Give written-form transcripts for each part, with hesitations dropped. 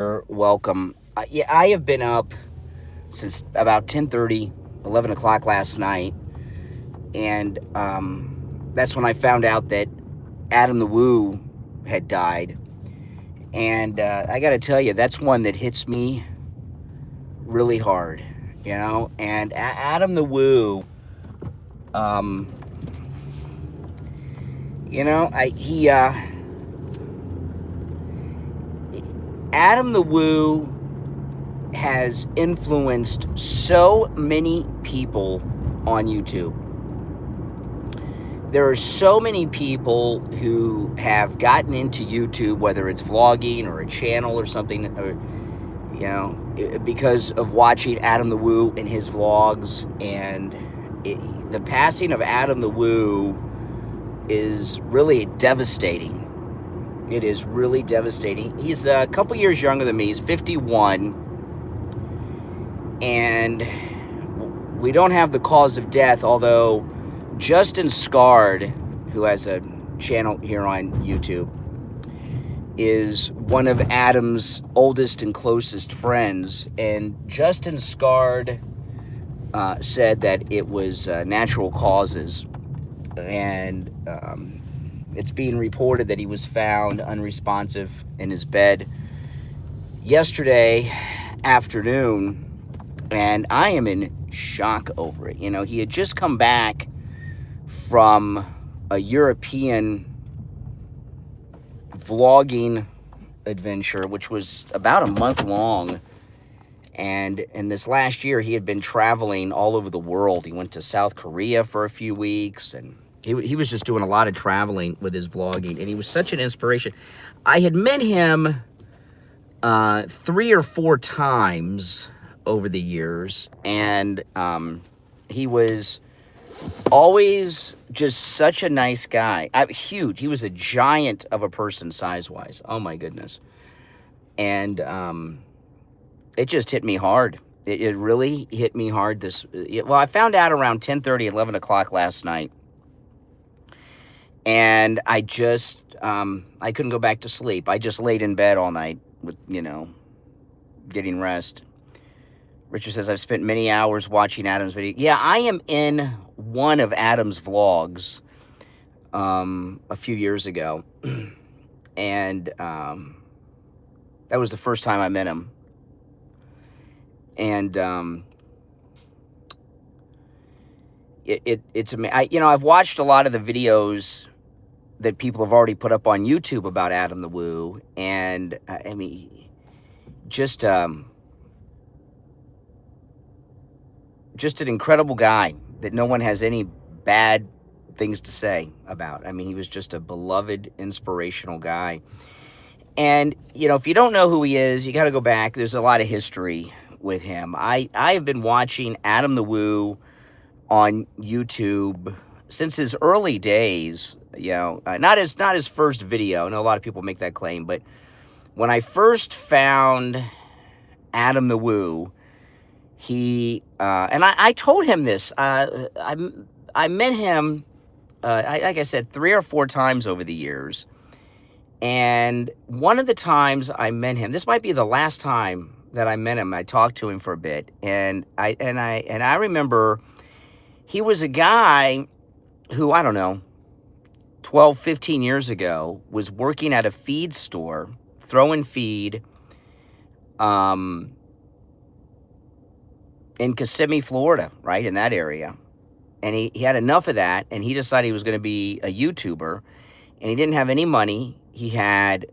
Welcome. Yeah, I have been up since about 10:30, 11 o'clock last night, and that's when I found out that Adam the Woo had died. And I got to tell you, that's one that hits me really hard, And Adam the Woo, um, Adam the Woo has influenced so many people on YouTube. There are so many people who have gotten into YouTube, whether it's vlogging or a channel or something, because of watching Adam the Woo and his vlogs. And the passing of Adam the Woo is really devastating. It is really devastating. He's a couple years younger than me. He's 51. And we don't have the cause of death, although Justin Scarred, who has a channel here on YouTube, is one of Adam's oldest and closest friends. And Justin Scarred said that it was natural causes. And it's being reported that he was found unresponsive in his bed yesterday afternoon. And I am in shock over it. He had just come back from a European vlogging adventure, which was about a month long. And in this last year, he had been traveling all over the world. He went to South Korea for a few weeks, and he was just doing a lot of traveling with his vlogging. And he was such an inspiration. I had met him 3 or 4 times over the years, and he was always just such a nice guy. Huge. He was a giant of a person size-wise. Oh, my goodness. And it just hit me hard. It really hit me hard. I found out around 10:30, 11 o'clock last night. And I just, I couldn't go back to sleep. I just laid in bed all night with, getting rest. Richard says, I've spent many hours watching Adam's video. Yeah, I am in one of Adam's vlogs a few years ago. And that was the first time I met him. And it's amazing. I've watched a lot of the videos that people have already put up on YouTube about Adam the Woo. And, just an incredible guy that no one has any bad things to say about. He was just a beloved, inspirational guy. And, if you don't know who he is, you got to go back. There's a lot of history with him. I have been watching Adam the Woo on YouTube since his early days, not his first video. I know a lot of people make that claim, but when I first found Adam the Woo, he, and I told him this, I met him, like I said, 3 or 4 times over the years. And one of the times I met him, this might be the last time that I met him. I talked to him for a bit. And I remember he was a guy who, I don't know, 12, 15 years ago was working at a feed store, throwing feed, in Kissimmee, Florida, right, in that area. And he had enough of that, and he decided he was going to be a YouTuber, and he didn't have any money. He had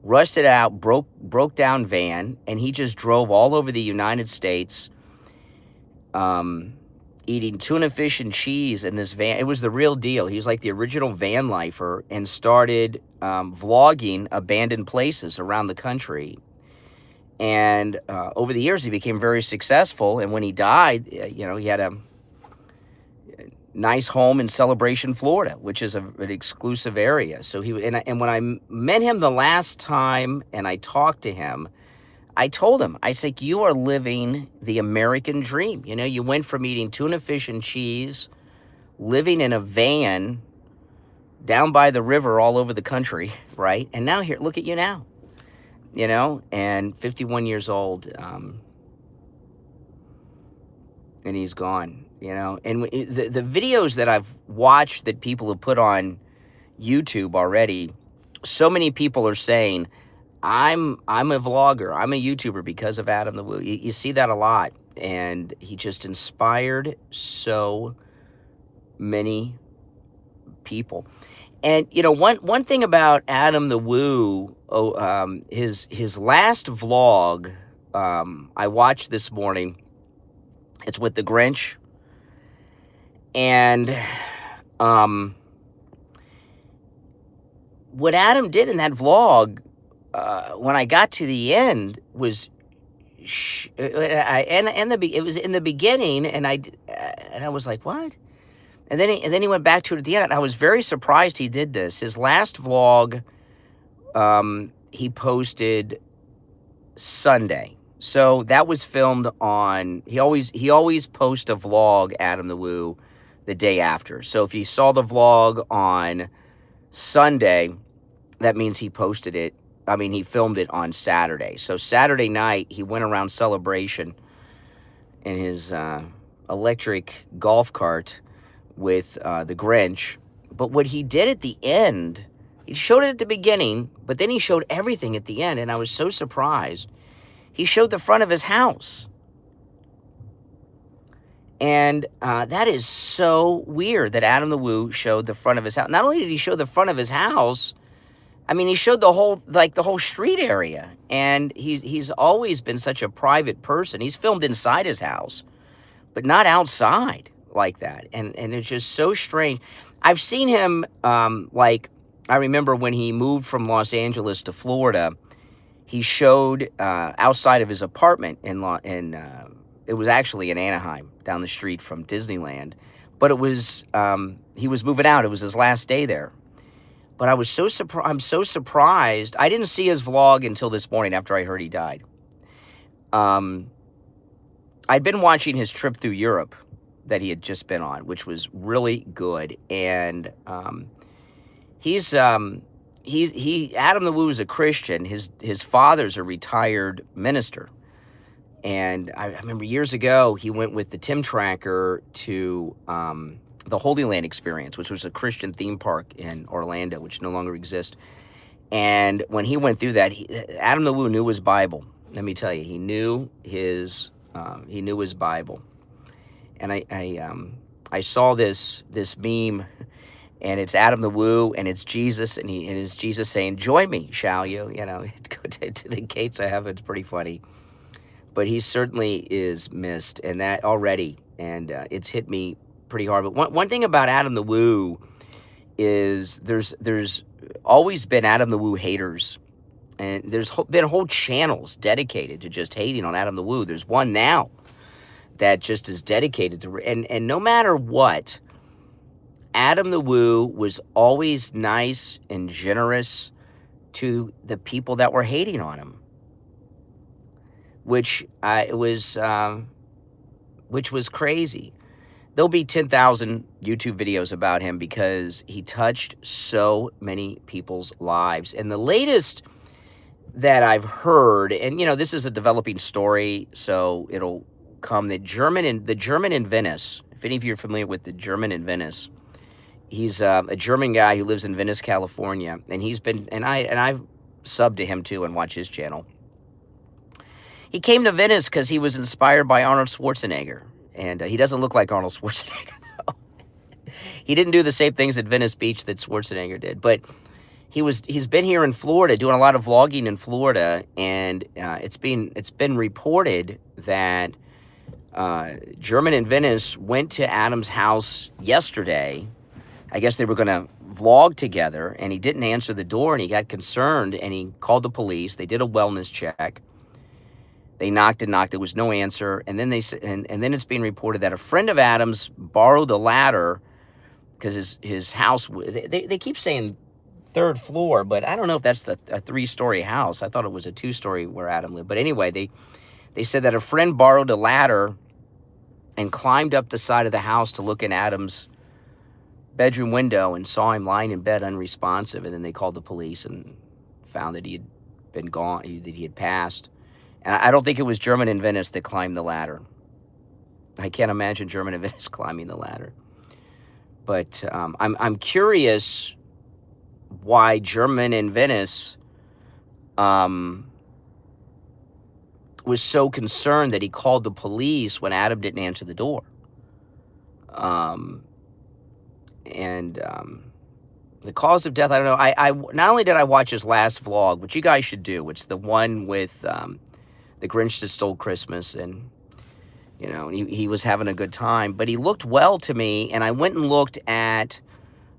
rusted out, broke down van, and he just drove all over the United States, eating tuna fish and cheese in this van. It was the real deal. He was like the original van lifer, and started vlogging abandoned places around the country. And over the years, he became very successful. And when he died, he had a nice home in Celebration, Florida, which is an exclusive area. So and when I met him the last time and I talked to him, I told him, I said, you are living the American dream. You went from eating tuna fish and cheese, living in a van down by the river all over the country, right? And now here, look at you now. and 51 years old, and he's gone, And the videos that I've watched that people have put on YouTube already, so many people are saying, I'm a vlogger, I'm a YouTuber because of Adam the Woo. You see that a lot, and he just inspired so many people. And one thing about Adam the Woo, his last vlog, I watched this morning. It's with the Grinch, and what Adam did in that vlog, when I got to the end, was it was in the beginning, and I was like, what? And then he went back to it at the end. And I was very surprised he did this. His last vlog, he posted Sunday. So that was filmed on. He always posts a vlog, Adam the Woo, the day after. So if you saw the vlog on Sunday, that means he posted it. I mean, he filmed it on Saturday. So Saturday night, he went around Celebration in his electric golf cart with the Grinch. But what he did at the end, he showed it at the beginning, but then he showed everything at the end, and I was so surprised. He showed the front of his house. And that is so weird that Adam the Woo showed the front of his house. Not only did he show the front of his house, I mean, he showed the whole street area. And he's always been such a private person. He's filmed inside his house, but not outside like that. And it's just so strange. I've seen him, I remember when he moved from Los Angeles to Florida, he showed outside of his apartment it was actually in Anaheim, down the street from Disneyland. But it was, he was moving out. It was his last day there. But I'm so surprised. I didn't see his vlog until this morning after I heard he died. I'd been watching his trip through Europe that he had just been on, which was really good. And Adam the Woo is a Christian. His father's a retired minister. And I remember years ago, he went with the Tim Tracker to the Holy Land Experience, which was a Christian theme park in Orlando, which no longer exists. And when he went through that, Adam the Woo knew his Bible. Let me tell you, he knew his Bible. And I saw this meme, and it's Adam the Woo, and it's Jesus, and it's Jesus saying, "Join me, shall you?" Go to the gates of heaven. It's pretty funny. But he certainly is missed, and that already, and it's hit me pretty hard. But one thing about Adam the Woo is there's always been Adam the Woo haters, and there's been whole channels dedicated to just hating on Adam the Woo. There's one now that just is dedicated to, and no matter what, Adam the Woo was always nice and generous to the people that were hating on him. Which was crazy. There'll be 10,000 YouTube videos about him because he touched so many people's lives. And the latest that I've heard, and this is a developing story, so it'll come. The German in Venice. If any of you are familiar with the German in Venice, he's a German guy who lives in Venice, California, and I've subbed to him too and watch his channel. He came to Venice because he was inspired by Arnold Schwarzenegger. And he doesn't look like Arnold Schwarzenegger, though. He didn't do the same things at Venice Beach that Schwarzenegger did. But he's been here in Florida, doing a lot of vlogging in Florida. And it's been reported that German in Venice went to Adam's house yesterday. I guess they were going to vlog together. And he didn't answer the door. And he got concerned. And he called the police. They did a wellness check. They knocked and knocked. There was no answer. And then then it's being reported that a friend of Adam's borrowed a ladder because his house, they keep saying third floor, but I don't know if that's a 3-story house. I thought it was a 2-story where Adam lived. But anyway, they said that a friend borrowed a ladder and climbed up the side of the house to look in Adam's bedroom window and saw him lying in bed unresponsive. And then they called the police and found that he had been gone, that he had passed. And I don't think it was German in Venice that climbed the ladder. I can't imagine German in Venice climbing the ladder. But I'm curious why German in Venice was so concerned that he called the police when Adam didn't answer the door. The cause of death, I don't know. I not only did I watch his last vlog, which you guys should do. It's the one with the Grinch that stole Christmas, and you know, he was having a good time. But he looked well to me, and I went and looked at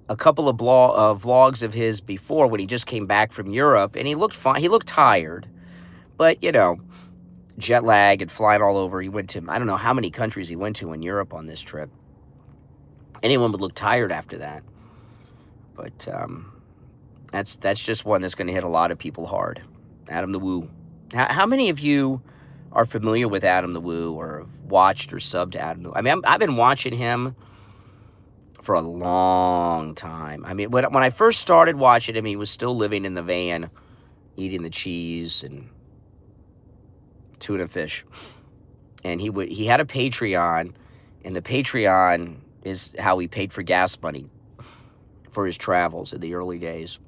a couple of vlogs of his before when he just came back from Europe, and he looked fine. He looked tired, but you know, jet lag and flying all over. He went to, I don't know how many countries he went to in Europe on this trip. Anyone would look tired after that. But that's just one that's going to hit a lot of people hard. Adam the Woo. How many of you are familiar with Adam the Woo or have watched or subbed to Adam the Woo? I mean, I've been watching him for a long time. I mean, when I first started watching him, he was still living in the van, eating the cheese and tuna fish. And he had a Patreon, and the Patreon is how he paid for gas money for his travels in the early days.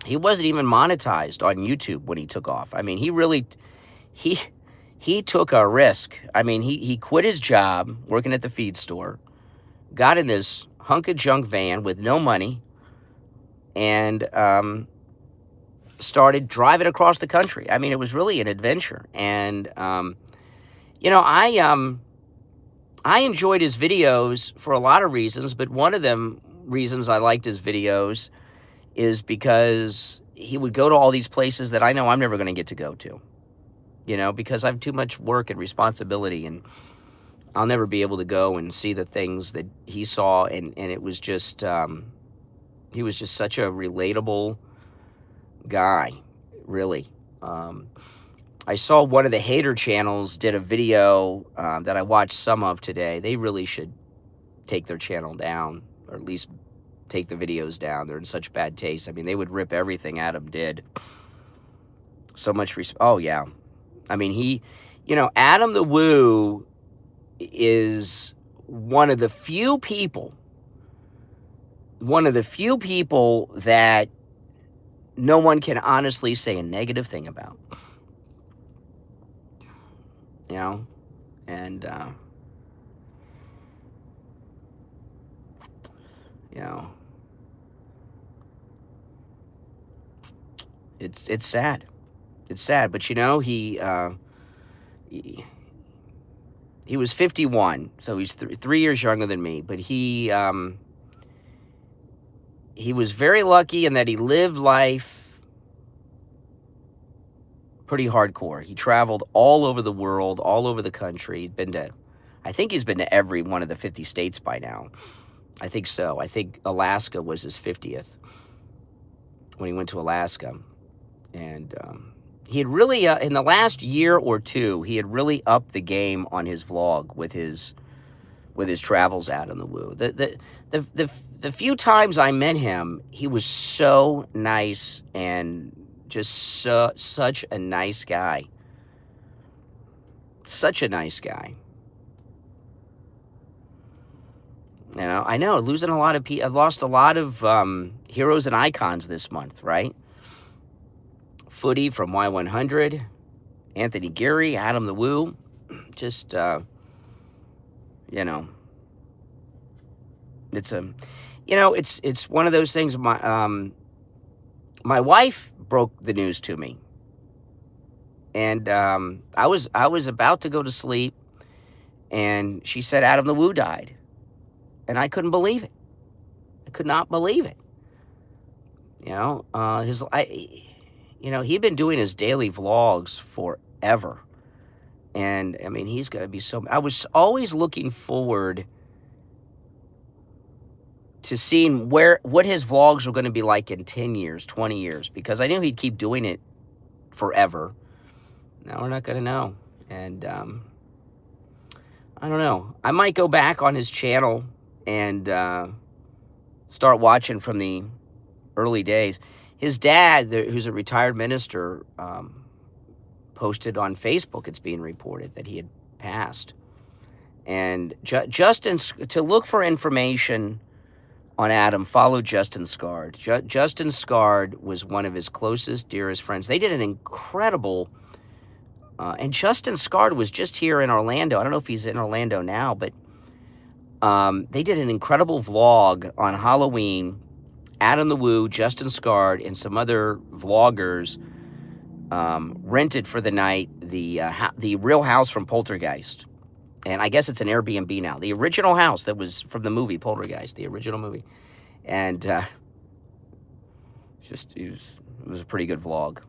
He wasn't even monetized on YouTube when he took off. I mean, he took a risk. I mean, he quit his job working at the feed store, got in this hunk of junk van with no money, and started driving across the country. I mean, it was really an adventure. And you know, I enjoyed his videos for a lot of reasons, but one of them reasons I liked his videos is because he would go to all these places that I know I'm never going to get to go to, you know, because I have too much work and responsibility, and I'll never be able to go and see the things that he saw. And it was just, he was just such a relatable guy, really. I saw one of the hater channels did a video that I watched some of today. They really should take their channel down, or at least take the videos down. They're in such bad taste. I mean, they would rip everything Adam did. So much oh, yeah. I mean, you know, Adam the Woo is one of the few people that no one can honestly say a negative thing about. You know? And, you know, it's sad. It's sad, but you know, he was 51, so he's 3 years younger than me, but he was very lucky in that he lived life pretty hardcore. He traveled all over the world, all over the country. I think he's been to every one of the 50 states by now. I think so. I think Alaska was his 50th when he went to Alaska. And he had really, in the last year or two, he had really upped the game on his vlog with his travels out on the Woo. The few times I met him, he was so nice and just such a nice guy. Such a nice guy. You know, I know, losing a lot of people. I've lost a lot of heroes and icons this month, right? Footy from Y100, Anthony Geary, Adam the Woo. Just, you know, it's it's one of those things. My wife broke the news to me, and I was about to go to sleep, and she said Adam the Woo died. And I couldn't believe it. I could not believe it. You know, he'd been doing his daily vlogs forever. And, I mean, he's going to be I was always looking forward to seeing what his vlogs were going to be like in 10 years, 20 years, because I knew he'd keep doing it forever. Now we're not going to know. And, I don't know. I might go back on his channel and start watching from the early days. his dad, who's a retired minister, posted on Facebook, it's being reported, that he had passed. And Justin, to look for information on Adam, follow Justin Scard. Justin Scard was one of his closest, dearest friends. They did an incredible, and Justin Scard was just here in Orlando. I don't know if he's in Orlando now, but they did an incredible vlog on Halloween. Adam the Woo, Justin Scard, and some other vloggers rented for the night the real house from Poltergeist. And I guess it's an Airbnb now. The original house that was from the movie Poltergeist, the original movie. And it was a pretty good vlog.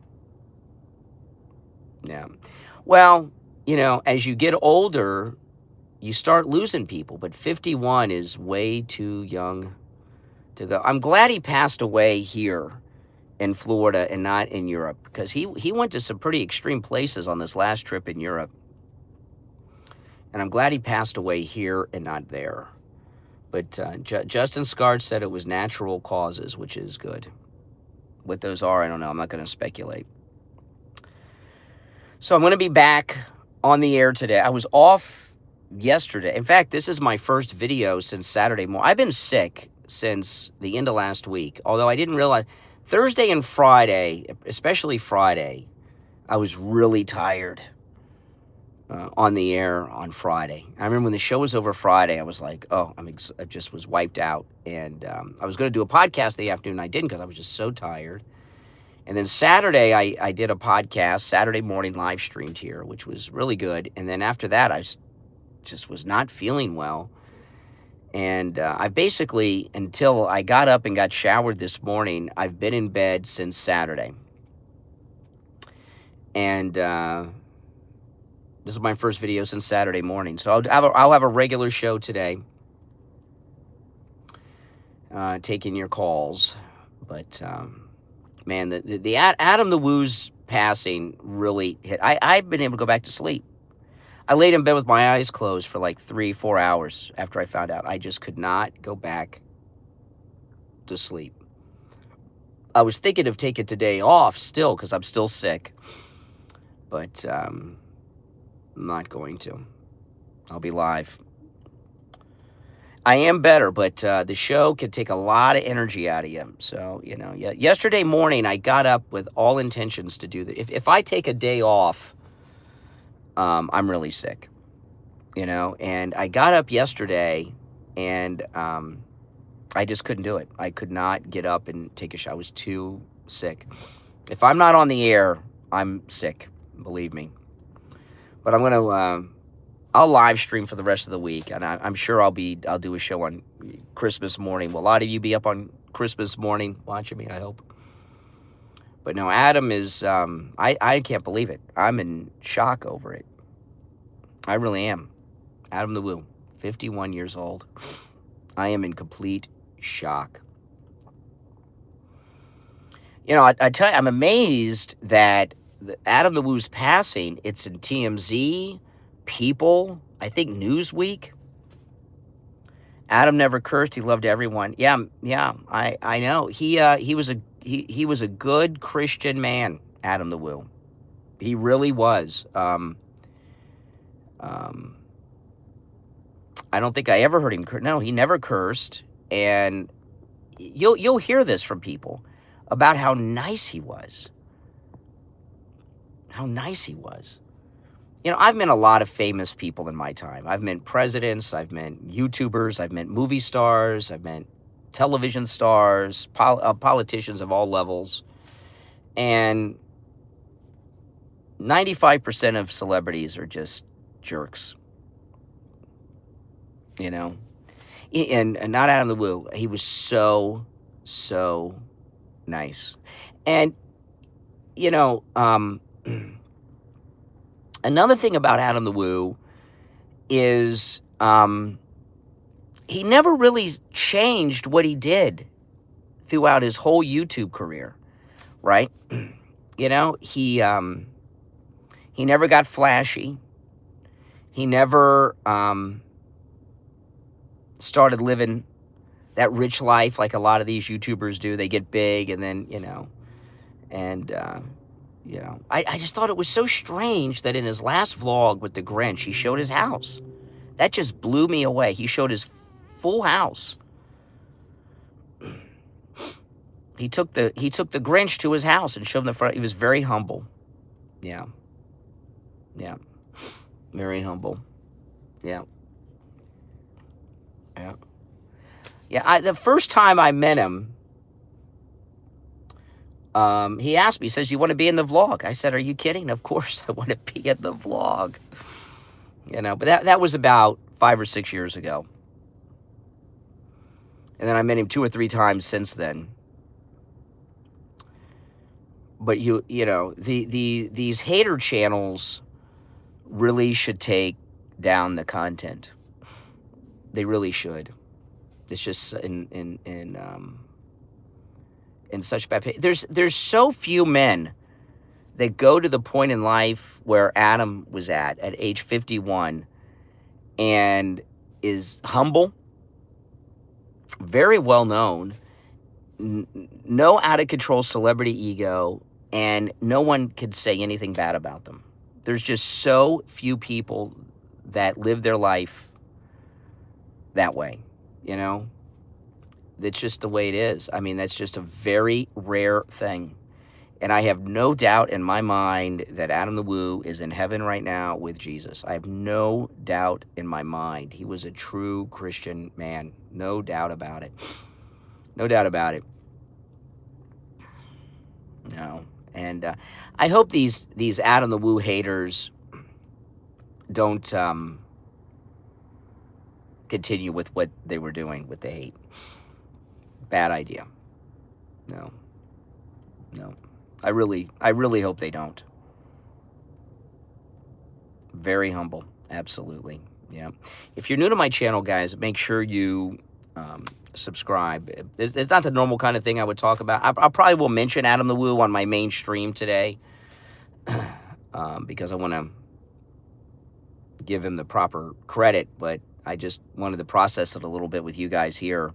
Yeah. Well, as you get older, you start losing people. But 51 is way too young to go. I'm glad he passed away here in Florida and not in Europe, because he went to some pretty extreme places on this last trip in Europe. And I'm glad he passed away here and not there. But Justin Scard said it was natural causes, which is good. What those are, I don't know. I'm not going to speculate. So I'm going to be back on the air today. I was off yesterday. In fact, this is my first video since Saturday morning. I've been sick since the end of last week, although I didn't realize Thursday and Friday, especially Friday, I was really tired. On the air on Friday. I remember when the show was over Friday, I was like, oh, I just was wiped out. And I was going to do a podcast the afternoon. I didn't because I was just so tired. And then Saturday, I did a podcast, Saturday morning live streamed here, which was really good. And then after that, I just was not feeling well. And I basically, until I got up and got showered this morning, I've been in bed since Saturday. And this is my first video since Saturday morning. So I'll have a regular show today, taking your calls. But, man, the Adam the Woo's passing really hit. I've been able to go back to sleep. I laid in bed with my eyes closed for like 3-4 hours after I found out. I just could not go back to sleep. I was thinking of taking today off still because I'm still sick. But I'm not going to. I'll be live. I am better, but the show can take a lot of energy out of you. So, yesterday morning I got up with all intentions to do that. If I take a day off, I'm really sick, and I got up yesterday and I just couldn't do it. I could not get up and take a shower. I was too sick. If I'm not on the air, I'm sick, believe me. But I'm going to, I'll live stream for the rest of the week, and I'm sure I'll do a show on Christmas morning. Will a lot of you be up on Christmas morning watching me, I hope? But no, Adam is, I can't believe it. I'm in shock over it. I really am. Adam the Woo, 51 years old. I am in complete shock. I tell you, I'm amazed that Adam the Woo's passing, it's in TMZ, People, I think Newsweek. Adam never cursed. He loved everyone. Yeah, I know. He was a good Christian man, Adam the Woo. He really was. I don't think I ever heard him curse. No, he never cursed. And you'll hear this from people about how nice he was. How nice he was. I've met a lot of famous people in my time. I've met presidents, I've met YouTubers, I've met movie stars, I've met television stars, politicians of all levels. And 95% of celebrities are just jerks. And not Adam the Woo. He was so nice. And, another thing about Adam the Woo is he never really changed what he did throughout his whole YouTube career, right? He never got flashy. He never started living that rich life like a lot of these YouTubers do. They get big and then, And, you know, I just thought it was so strange that in his last vlog with the Grinch, he showed his house. That just blew me away. He showed his full house. He took the Grinch to his house and showed him the front. He was very humble. Yeah. Yeah. Very humble. Yeah. Yeah. Yeah. The first time I met him, he asked me, he says, "You want to be in the vlog?" I said, "Are you kidding? Of course I want to be in the vlog." You know, but that was about 5 or 6 years ago. And then I met him 2 or 3 times since then. But you know, these hater channels really should take down the content. They really should. It's just in such bad pain. There's so few men that go to the point in life where Adam was at age 51, and is humble, very well known, no out of control celebrity ego, and no one could say anything bad about them. There's just so few people that live their life that way, you know? That's just the way it is. I mean, that's just a very rare thing. And I have no doubt in my mind that Adam the Woo is in heaven right now with Jesus. I have no doubt in my mind. He was a true Christian man. No doubt about it. No doubt about it. No. And I hope these Adam the Woo haters don't continue with what they were doing with the hate. Bad idea. No. No. I really hope they don't. Very humble. Absolutely. Yeah. If you're new to my channel, guys, make sure you subscribe. It's not the normal kind of thing I would talk about. I probably will mention Adam the Woo on my main stream today because I want to give him the proper credit, but I just wanted to process it a little bit with you guys here,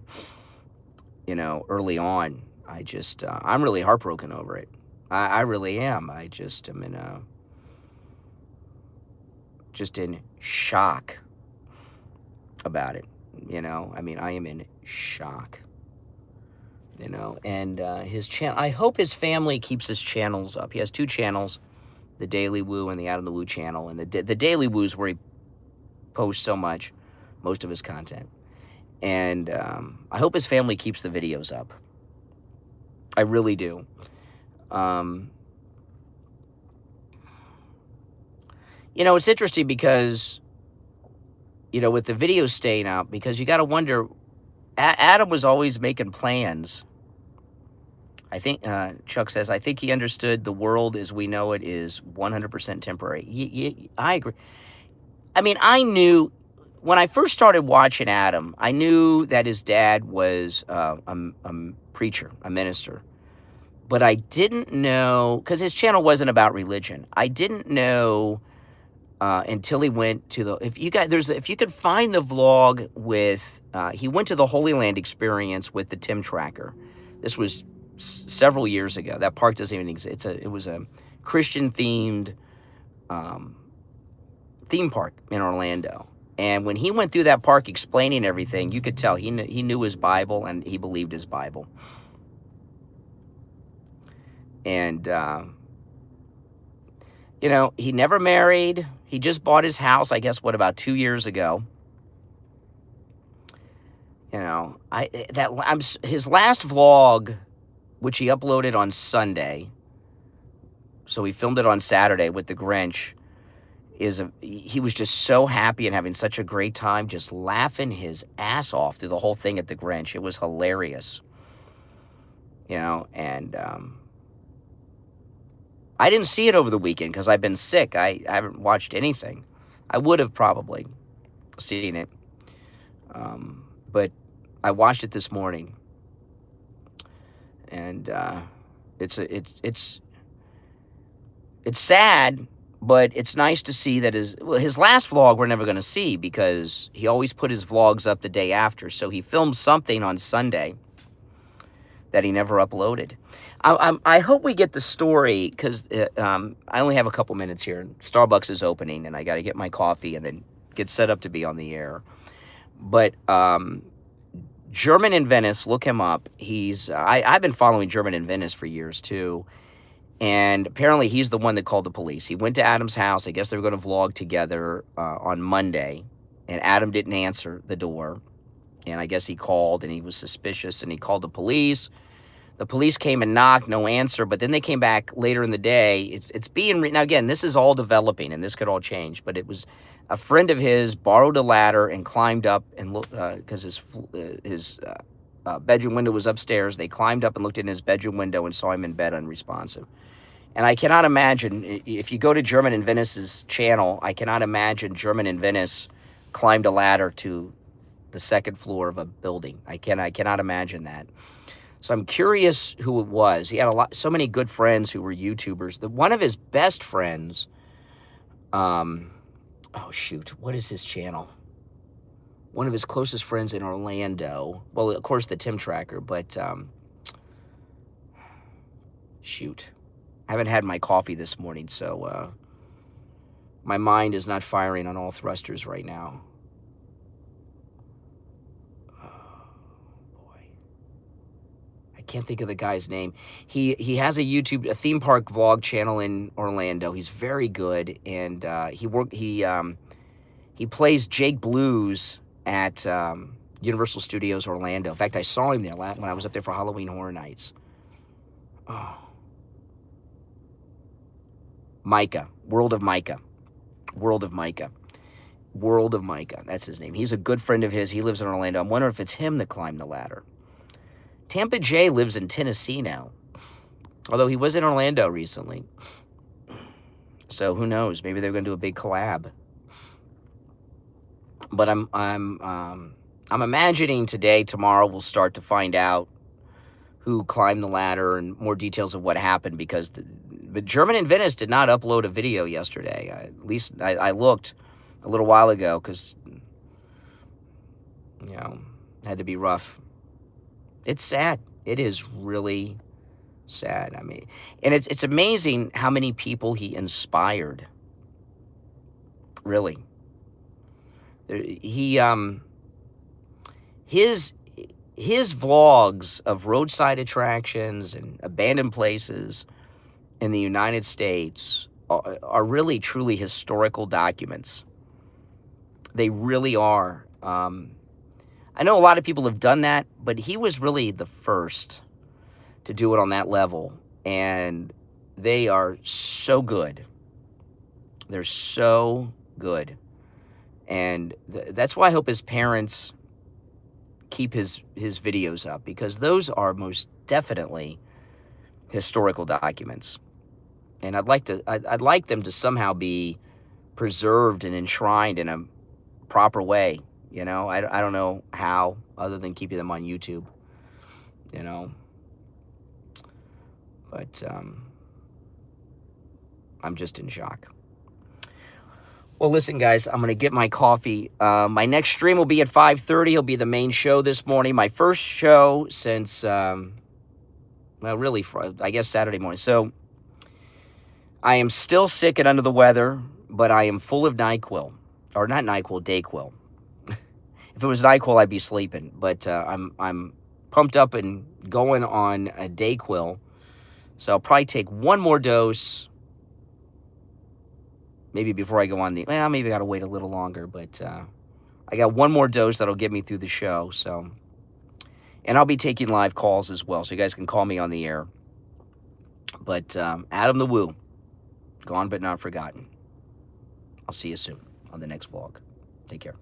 you know, early on. I'm really heartbroken over it. I really am. I just am in shock about it, you know. I mean, I am in shock, you know. And his channel, I hope his family keeps his channels up. He has 2 channels, the Daily Woo and the Adam the Woo channel. And the Daily Woo is where he posts most of his content. And I hope his family keeps the videos up. I really do. You know, it's interesting because, you know, with the videos staying up, because you got to wonder, Adam was always making plans. I think, Chuck says, I think he understood the world as we know it is 100% temporary. I agree. I mean, I knew, when I first started watching Adam, I knew that his dad was a preacher, a minister. But I didn't know, because his channel wasn't about religion. I didn't know until he went to if you could find the vlog with, he went to the Holy Land Experience with the Tim Tracker. This was several years ago. That park doesn't even exist. It was a Christian-themed theme park in Orlando. And when he went through that park explaining everything, you could tell he knew his Bible and he believed his Bible. And, you know, he never married. He just bought his house, I guess, about 2 years ago. You know, his last vlog, which he uploaded on Sunday, so he filmed it on Saturday with the Grinch, he was just so happy and having such a great time, just laughing his ass off through the whole thing at the Grinch. It was hilarious. You know, and I didn't see it over the weekend because I've been sick. I haven't watched anything. I would have probably seen it. But I watched it this morning. And it's sad, but it's nice to see that his last vlog we're never going to see because he always put his vlogs up the day after. So he filmed something on Sunday that he never uploaded. I hope we get the story, because I only have a couple minutes here. Starbucks is opening, and I got to get my coffee and then get set up to be on the air. But German in Venice, look him up. I've been following German in Venice for years too, and apparently he's the one that called the police. He went to Adam's house. I guess they were going to vlog together on Monday, and Adam didn't answer the door. And I guess he called, and he was suspicious, and he called the police. The police came and knocked, no answer, but then they came back later in the day. It's being, now again, this is all developing, and this could all change, but it was a friend of his borrowed a ladder and climbed up and looked, because his bedroom window was upstairs. They climbed up and looked in his bedroom window and saw him in bed unresponsive. And I cannot imagine, if you go to German in Venice's channel, I cannot imagine German in Venice climbed a ladder to the second floor of a building. I cannot imagine that. So I'm curious who it was. He had so many good friends who were YouTubers. One of his best friends, oh shoot, what is his channel? One of his closest friends in Orlando. Well, of course, the Tim Tracker, but shoot. I haven't had my coffee this morning, so my mind is not firing on all thrusters right now. Can't think of the guy's name. He has a theme park vlog channel in Orlando. He's very good, and he plays Jake Blues at Universal Studios Orlando. In fact, I saw him there when I was up there for Halloween Horror Nights. Oh, Micah, World of Micah. That's his name. He's a good friend of his. He lives in Orlando. I'm wondering if it's him that climbed the ladder. Tampa J lives in Tennessee now, although he was in Orlando recently. So who knows? Maybe they're going to do a big collab. But I'm imagining tomorrow, we'll start to find out who climbed the ladder and more details of what happened, because but German in Venice did not upload a video yesterday. At least I looked a little while ago, because it had to be rough. It's sad. It is really sad. I mean, and it's amazing how many people he inspired. Really. His vlogs of roadside attractions and abandoned places in the United States are really, truly historical documents. They really are. I know a lot of people have done that, but he was really the first to do it on that level. And they are so good. They're so good. And that's why I hope his parents keep his videos up, because those are most definitely historical documents. And I'd like them to somehow be preserved and enshrined in a proper way. I don't know how, other than keeping them on YouTube, But I'm just in shock. Well, listen, guys, I'm going to get my coffee. My next stream will be at 5:30. It'll be the main show this morning. My first show since, really, I guess Saturday morning. So I am still sick and under the weather, but I am full of NyQuil. Or not NyQuil, Dayquil. If it was NyQuil, I'd be sleeping. But I'm pumped up and going on a Dayquil. So I'll probably take one more dose, maybe before I go on maybe I got to wait a little longer. But I got one more dose that'll get me through the show. So, and I'll be taking live calls as well, so you guys can call me on the air. But Adam the Woo, gone but not forgotten. I'll see you soon on the next vlog. Take care.